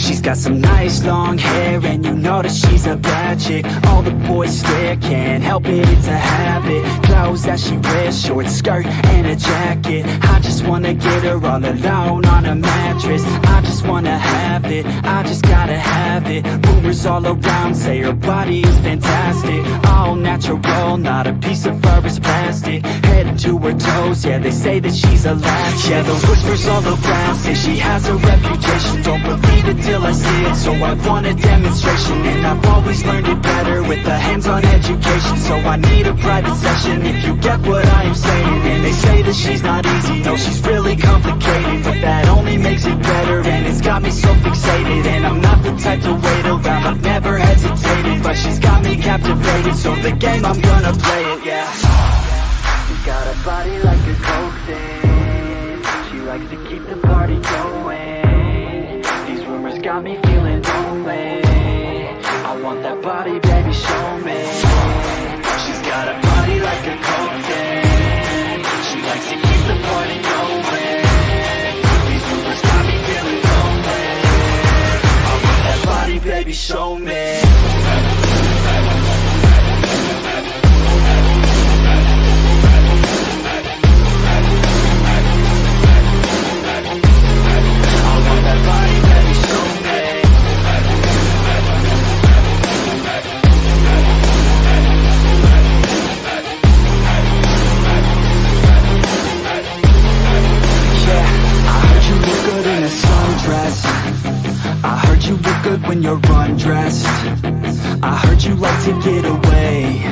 She's got some nice long hair, and you know that she's a bad chick. All the boys stare, can't help it, it's a habit. Clothes that she wears, short skirt and a jacket. I just wanna get her all alone on a mattress. I just wanna have it, I just gotta have it. Rumors all around say her body is fantastic. All natural, not a piece of fur is plastic. Head to her toes, yeah, they say that she's a latch. Yeah, the whispers all around say she has a reputation. Don't believe it till I see it, so I want a demonstration. And I've always learned it better with a hands-on education. So I need a private session if you get what I am saying. And they say that she's not easy, no, she's really complicated, but that only makes it better. And it's got me so fixated, and I'm not the type to wait around. I've never hesitated, but she's got me captivated. So the game, I'm gonna play it, yeah. She got a body like a coke. She likes to keep the party going. These rumors got me feeling lonely. I want that body, baby, show me. She's got a body like a cocaine. She likes to keep the party going. These rumors got me feeling lonely. I want that body, baby, show me. When you're undressed, I heard you like to get away.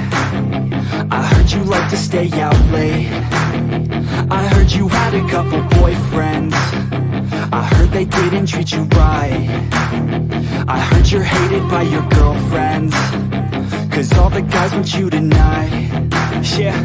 I heard you like to stay out late. I heard you had a couple boyfriends. I heard they didn't treat you right. I heard you're hated by your girlfriends, 'cause all the guys want you tonight. Yeah,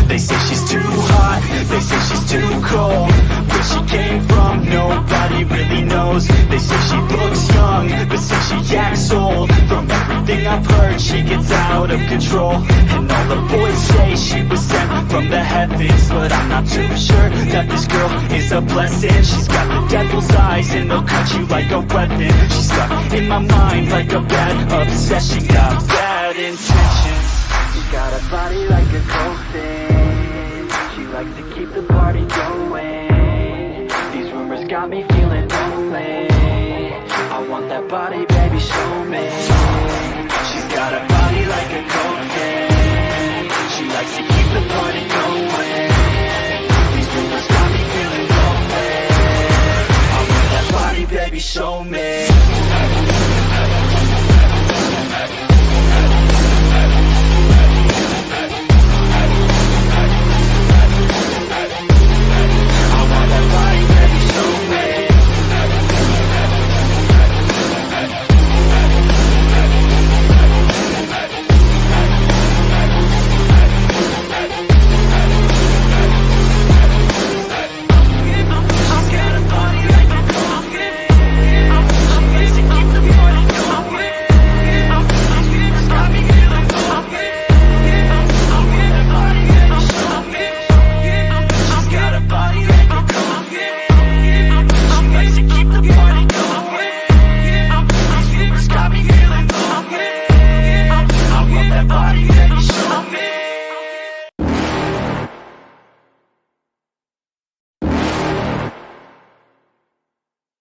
they say she's too hot, they say she's too cold. Where she came from, nobody really knows. They say she looks young, but say she acts old. From everything I've heard, she gets out of control. And all the boys say she was sent from the heavens, but I'm not too sure that this girl is a blessing. She's got the devil's eyes, and they'll cut you like a weapon. She's stuck in my mind like a bad obsession. Got bad intentions. She got a body like a cocaine. She likes to keep the party going. These rumors got me feeling lonely. I want that body, baby, show me. She's got a body like a cocaine. She likes to keep the party going. These rumors got me feeling lonely. I want that body, baby, show me.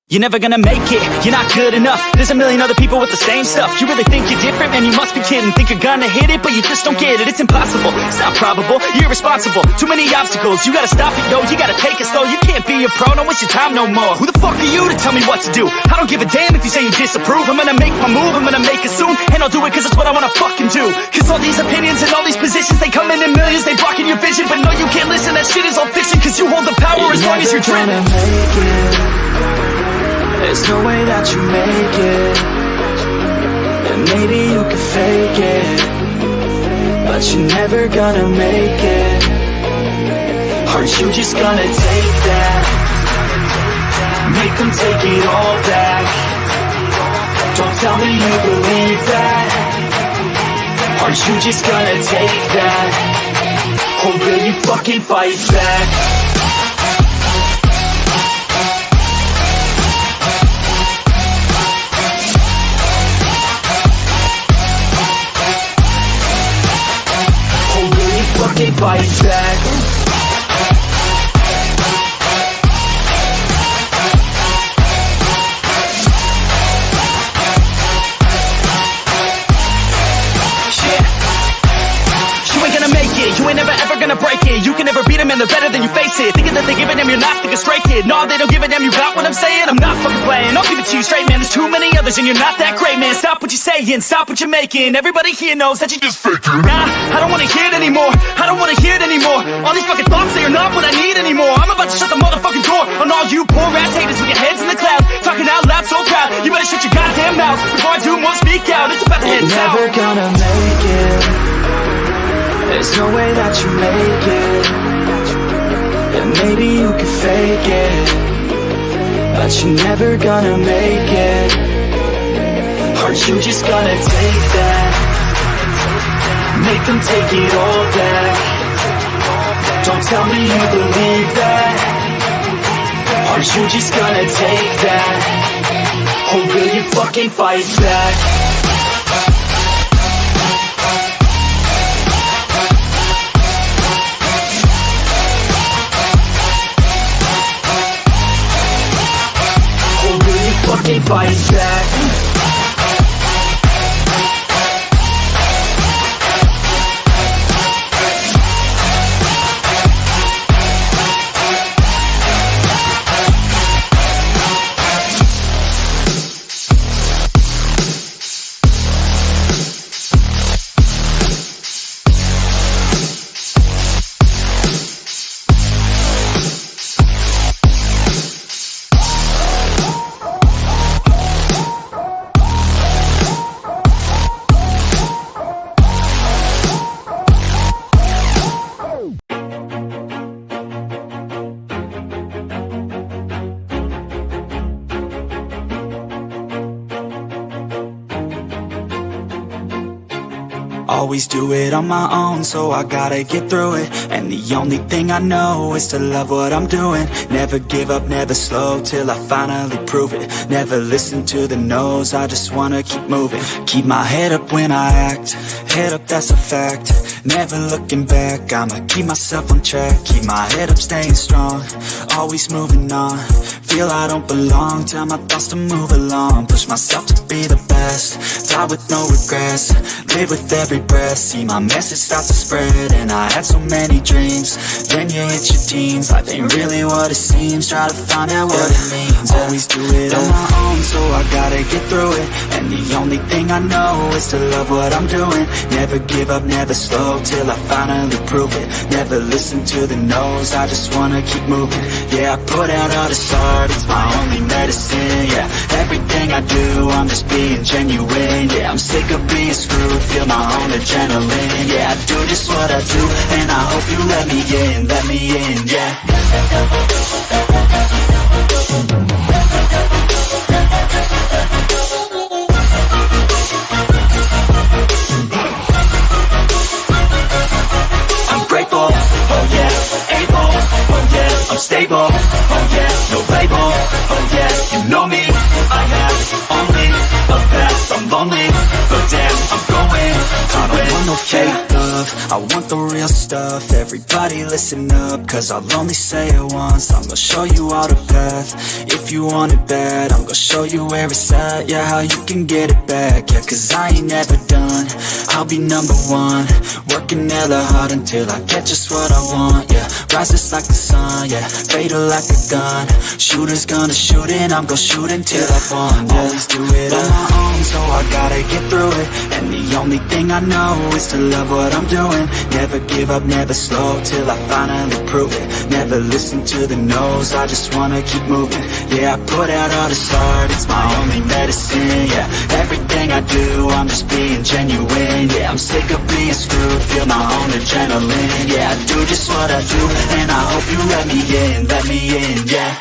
You're never gonna make it, you're not good enough. There's a million other people with the same stuff. You really think you're different? Man, you must be kidding. Think you're gonna hit it, but you just don't get it. It's impossible, it's not probable, you're irresponsible. Too many obstacles, you gotta stop it, yo. You gotta take it slow, you can't be a pro. Don't waste your time no more. Who the fuck are you to tell me what to do? I don't give a damn if you say you disapprove. I'm gonna make my move, I'm gonna make it soon. And I'll do it cause it's what I wanna fucking do. Cause all these opinions and all these positions, they come in millions, they blocking your vision. But no, you can't listen, that shit is all fiction. Cause you hold the power as long as you're dreaming. There's no way that you make it. And maybe you can fake it, but you're never gonna make it. Aren't you just gonna take that? Make them take it all back. Don't tell me you believe that. Aren't you just gonna take that? Or will you fucking fight back? fucking fight back. You ain't never ever gonna break it. You can never beat them and they're better than you face it. Thinking that they give a damn, you're not thinking straight, kid. No, they don't give a damn, you got what I'm saying? I'm not fucking playing, I'll give it to you straight, man. There's too many others and you're not that great, man. Stop what you're saying, stop what you're making. Everybody here knows that you just faking. Nah, I don't wanna hear it anymore. I don't wanna hear it anymore. All these fucking thoughts, they are not what I need anymore. I'm about to shut the motherfucking door on all you poor ass haters with your heads in the clouds, talking out loud so proud. You better shut your goddamn mouth before I do more speak out. It's about to head south. Never gonna make it. There's no way that you make it. And maybe you can fake it, but you're never gonna make it. Aren't you just gonna take that? Make them take it all back. Don't tell me you believe that. Aren't you just gonna take that? Or will you fucking fight back? Fucking fight back. Always do it on my own, so I gotta get through it. And the only thing I know is to love what I'm doing. Never give up, never slow, till I finally prove it. Never listen to the no's, I just wanna keep moving. Keep my head up when I act, head up, that's a fact. Never looking back, I'ma keep myself on track. Keep my head up, staying strong, always moving on. Feel I don't belong, tell my thoughts to move along. Push myself to be the best, die with no regrets. Live with every breath, see my message start to spread. And I had so many dreams, then you hit your teens. Life ain't really what it seems, try to find out what it means. Always do it on my own, so I gotta get through it. And the only thing I know is to love what I'm doing. Never give up, never slow, till I finally prove it. Never listen to the no's, I just wanna keep moving. Yeah, I put out all this art, it's my only medicine. Yeah, everything I do, I'm just being genuine. Yeah, I'm sick of being screwed, feel my own adrenaline. Yeah, I do just what I do, and I hope you let me in, yeah. I'm grateful, oh yeah, able, oh yeah, I'm stable, oh yeah, no label, oh yeah, you know me, I have only a path, I'm lonely, but damn, I'm going to I don't want no fake love, I want the real stuff. Everybody listen up, cause I'll only say it once. I'm gonna show you all the path, if you want it bad. I'm gonna show you where it's at, yeah, how you can get it back. Yeah, cause I ain't never done, I'll be number one. Working hella hard until I get just what I want, yeah. Rises like the sun, yeah, fatal like a gun. Shooter's gonna shoot and I'm gonna shoot until I won, yeah. Always do it on my own, so I gotta get through it. And the only thing I know is to love what I'm doing. Never give up, never slow, till I finally prove it. Never listen to the no's, I just wanna keep moving. Yeah, I put out all this art, it's my only medicine. Yeah, everything I do, I'm just being genuine. Yeah, I'm sick of being screwed, feel my own adrenaline. Yeah, I do just what I do, and I hope you let me in, yeah.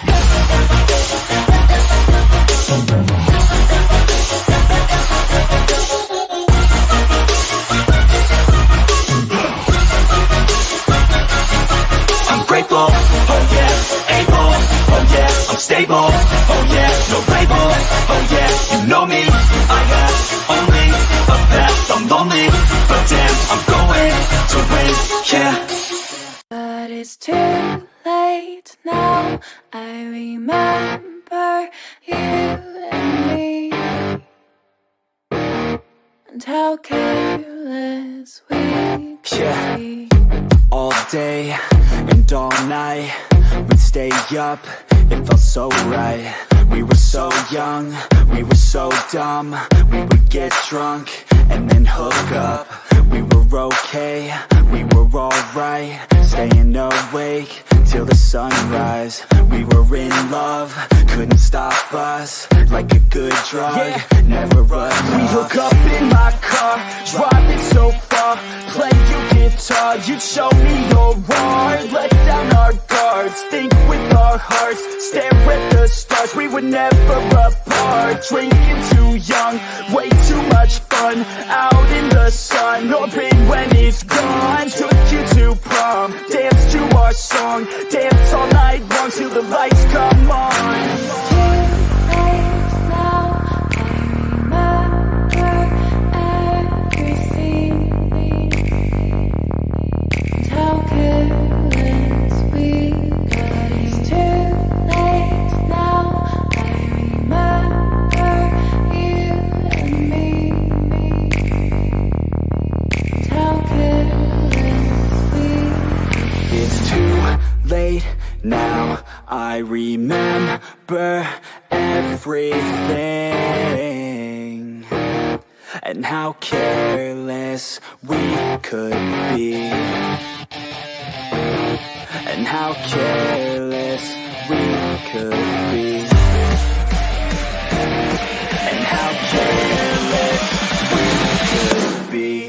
I'm grateful, oh yeah, able, oh yeah, I'm stable, oh yeah, no label, oh yeah, you know me, I have only a path, I'm lonely, but damn, I'm going to win, yeah. too late now. I remember you and me, and how careless we could be. All day and all night, we'd stay up, it felt so right. We were so young, we were so dumb. We would get drunk and then hook up. We were okay, we were alright, staying awake till the sunrise. We were in love, couldn't stop us, like a good drug, never enough. We hook up in my car, driving so far, play your guitar, you'd show me your art, let down our guards, think with our hearts, stare at the stars. We were never apart, drinking too young, way too much fun, out in the sun, orbit when it's gone. Took you to prom, dance to our song, dance all night long till the lights come on. Now I remember everything, and how careless we could be, and how careless we could be, and how careless we could be.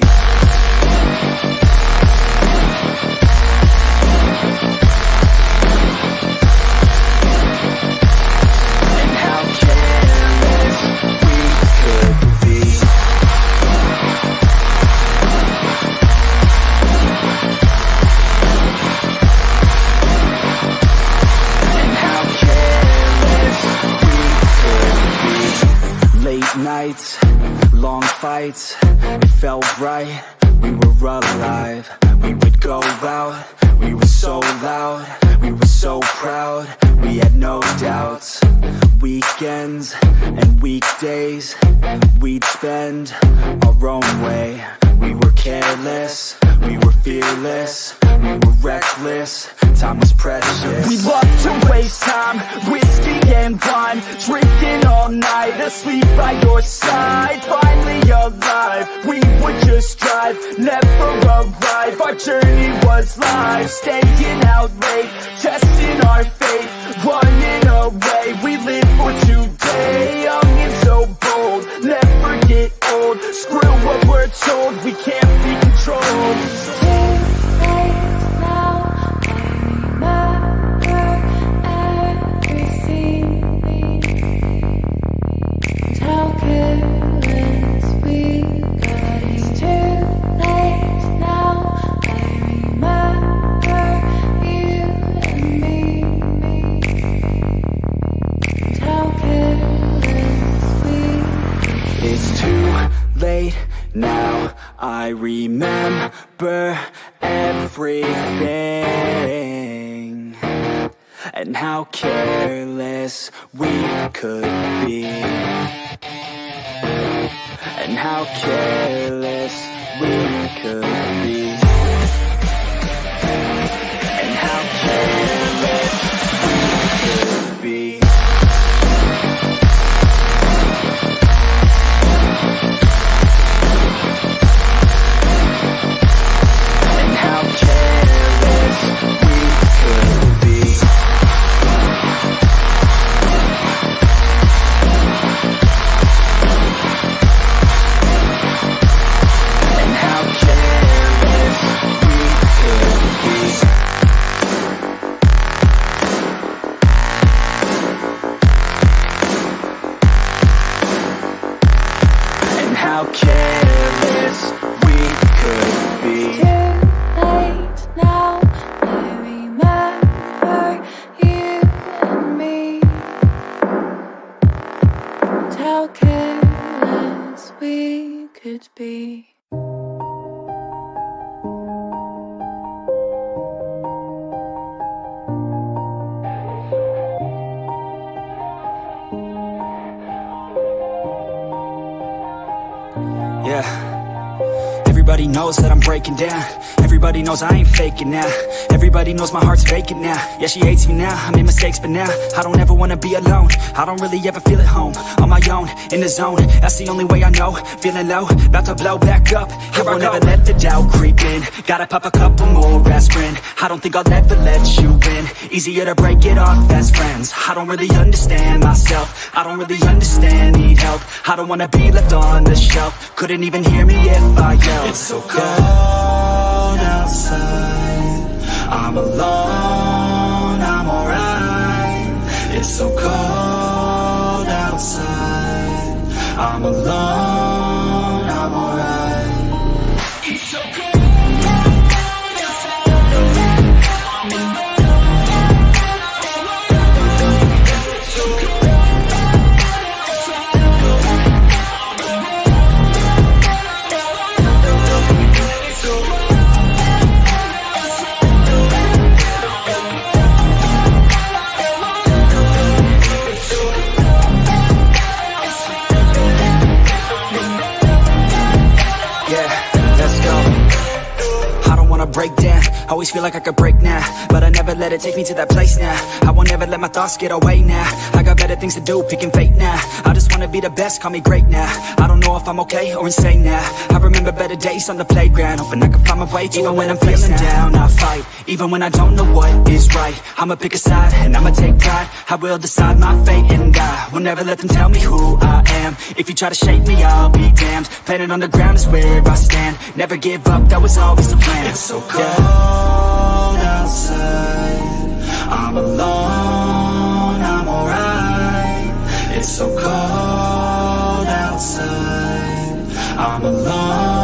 Nights, long fights, it felt right, we were alive. We would go out, we were so loud, we were so proud, we had no doubts. Weekends and weekdays, we'd spend our own way. We were careless, we were fearless, we were reckless, time was precious. We loved to waste time, whiskey and wine, drinking all night, asleep by your side. Finally alive, we would just drive, never arrive. Our journey was live, staying out late, testing our fate, running away. We live for today, young and so bold, never get old. Screw what we're told, we can't be controlled. Now I remember everything, and how careless we could be, and how careless we could be, and how careless we could be. How careless we could be. Too late now, I remember you and me, and how careless we could be. Yeah. Everybody knows that I'm breaking down. Everybody knows I ain't faking now. Everybody knows my heart's vacant now. Yeah, she hates me now, I made mistakes, but now I don't ever wanna be alone. I don't really ever feel at home. On my own, in the zone, that's the only way I know. Feeling low, about to blow back up. Here I won't ever let the doubt creep in. Gotta pop a couple more aspirin. I don't think I'll ever let you in. Easier to break it off best friends. I don't really understand myself. I don't really understand, need help. I don't wanna be left on the shelf. Couldn't even hear me if I yelled. It's so cold outside, I'm alone, I'm alright. It's so cold outside, I'm alone, I'm alright. It's so cold. Break down, always feel like I could break now, but I never let it take me to that place now. I won't ever let my thoughts get away now. I got better things to do, picking fate now. I just wanna be the best, call me great now. I don't know if I'm okay or insane now. I remember better days on the playground, hoping I can find my way to even when I'm feeling down. I fight, even when I don't know what is right. I'ma pick a side, and I'ma take pride. I will decide my fate and I will never let them tell me who I am. If you try to shake me, I'll be damned. Planet on the ground is where I stand. Never give up, that was always the plan. It's so cold outside, I'm alone, I'm alright. It's so cold outside, I'm alone.